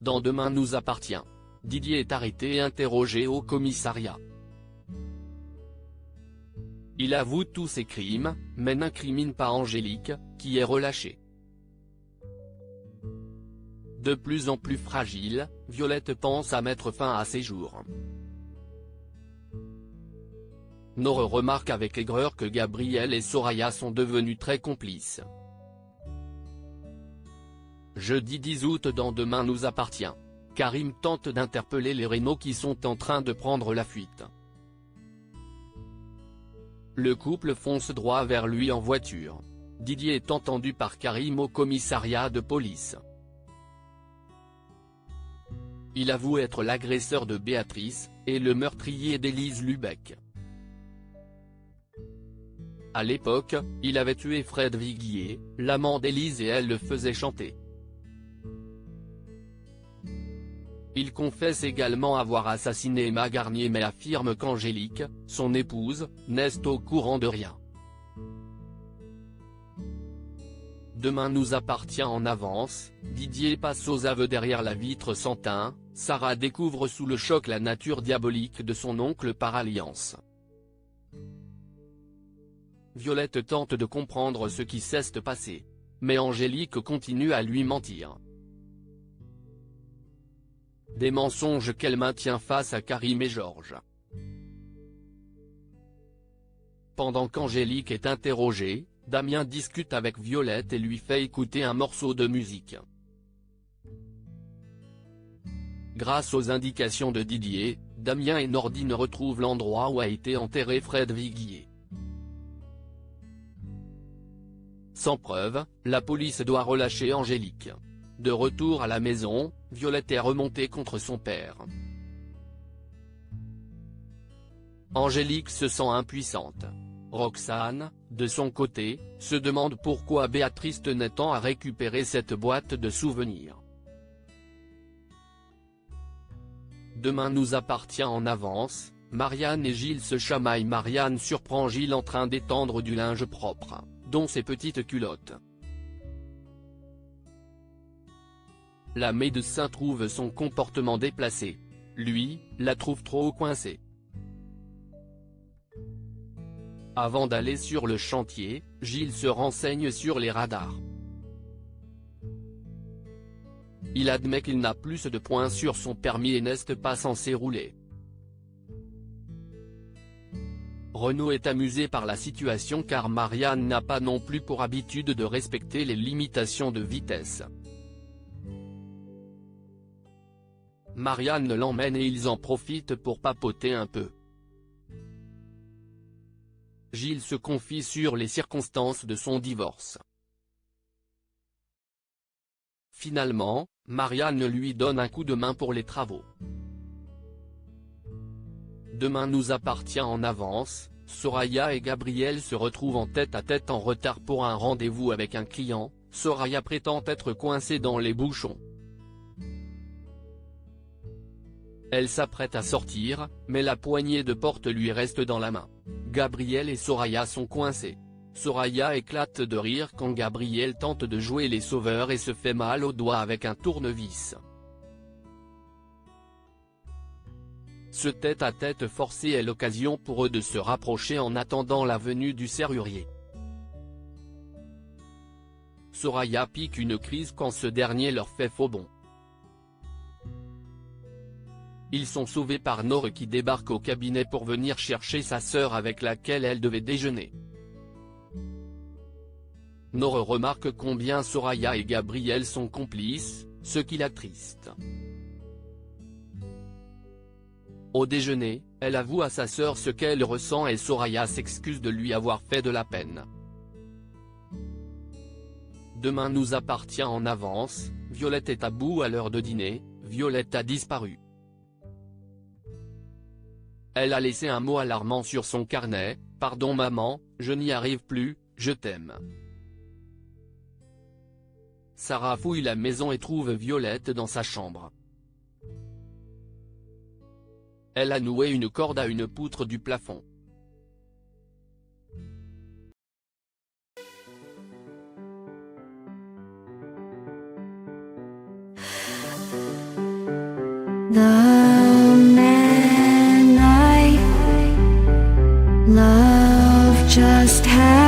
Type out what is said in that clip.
Dans Demain nous appartient. Didier est arrêté et interrogé au commissariat. Il avoue tous ses crimes, mais n'incrimine pas Angélique, qui est relâchée. De plus en plus fragile, Violette pense à mettre fin à ses jours. Nore remarque avec aigreur que Gabriel et Soraya sont devenus très complices. Jeudi 10 août dans Demain nous appartient. Karim tente d'interpeller les Reynaud qui sont en train de prendre la fuite. Le couple fonce droit vers lui en voiture. Didier est entendu par Karim au commissariat de police. Il avoue être l'agresseur de Béatrice, et le meurtrier d'Élise Lubec. À l'époque, il avait tué Fred Viguier, l'amant d'Élise et elle le faisait chanter. Il confesse également avoir assassiné Emma Garnier mais affirme qu'Angélique, son épouse, n'est au courant de rien. Demain nous appartient en avance, Didier passe aux aveux derrière la vitre sans teint, Sarah découvre sous le choc la nature diabolique de son oncle par alliance. Violette tente de comprendre ce qui s'est passé. Mais Angélique continue à lui mentir. Des mensonges qu'elle maintient face à Karim et Georges. Pendant qu'Angélique est interrogée, Damien discute avec Violette et lui fait écouter un morceau de musique. Grâce aux indications de Didier, Damien et Nordine retrouvent l'endroit où a été enterré Fred Viguier. Sans preuve, la police doit relâcher Angélique. De retour à la maison, Violette est remontée contre son père. Angélique se sent impuissante. Roxane, de son côté, se demande pourquoi Béatrice tenait tant à récupérer cette boîte de souvenirs. Demain nous appartient en avance, Marianne et Gilles se chamaillent. Marianne surprend Gilles en train d'étendre du linge propre, dont ses petites culottes. La médecin trouve son comportement déplacé. Lui, la trouve trop coincée. Avant d'aller sur le chantier, Gilles se renseigne sur les radars. Il admet qu'il n'a plus de points sur son permis et n'est pas censé rouler. Renaud est amusé par la situation car Marianne n'a pas non plus pour habitude de respecter les limitations de vitesse. Marianne l'emmène et ils en profitent pour papoter un peu. Gilles se confie sur les circonstances de son divorce. Finalement, Marianne lui donne un coup de main pour les travaux. Demain nous appartient en avance, Soraya et Gabriel se retrouvent en tête-à-tête en retard pour un rendez-vous avec un client. Soraya prétend être coincée dans les bouchons. Elle s'apprête à sortir, mais la poignée de porte lui reste dans la main. Gabriel et Soraya sont coincés. Soraya éclate de rire quand Gabriel tente de jouer les sauveurs et se fait mal au doigt avec un tournevis. Ce tête-à-tête forcé est l'occasion pour eux de se rapprocher en attendant la venue du serrurier. Soraya pique une crise quand ce dernier leur fait faux bond. Ils sont sauvés par Nore qui débarque au cabinet pour venir chercher sa sœur avec laquelle elle devait déjeuner. Nore remarque combien Soraya et Gabriel sont complices, ce qui l'attriste. Au déjeuner, elle avoue à sa sœur ce qu'elle ressent et Soraya s'excuse de lui avoir fait de la peine. Demain nous appartient en avance, Violette est à bout à l'heure de dîner, Violette a disparu. Elle a laissé un mot alarmant sur son carnet, « Pardon maman, je n'y arrive plus, je t'aime ». Sarah fouille la maison et trouve Violette dans sa chambre. Elle a noué une corde à une poutre du plafond. The man I love just had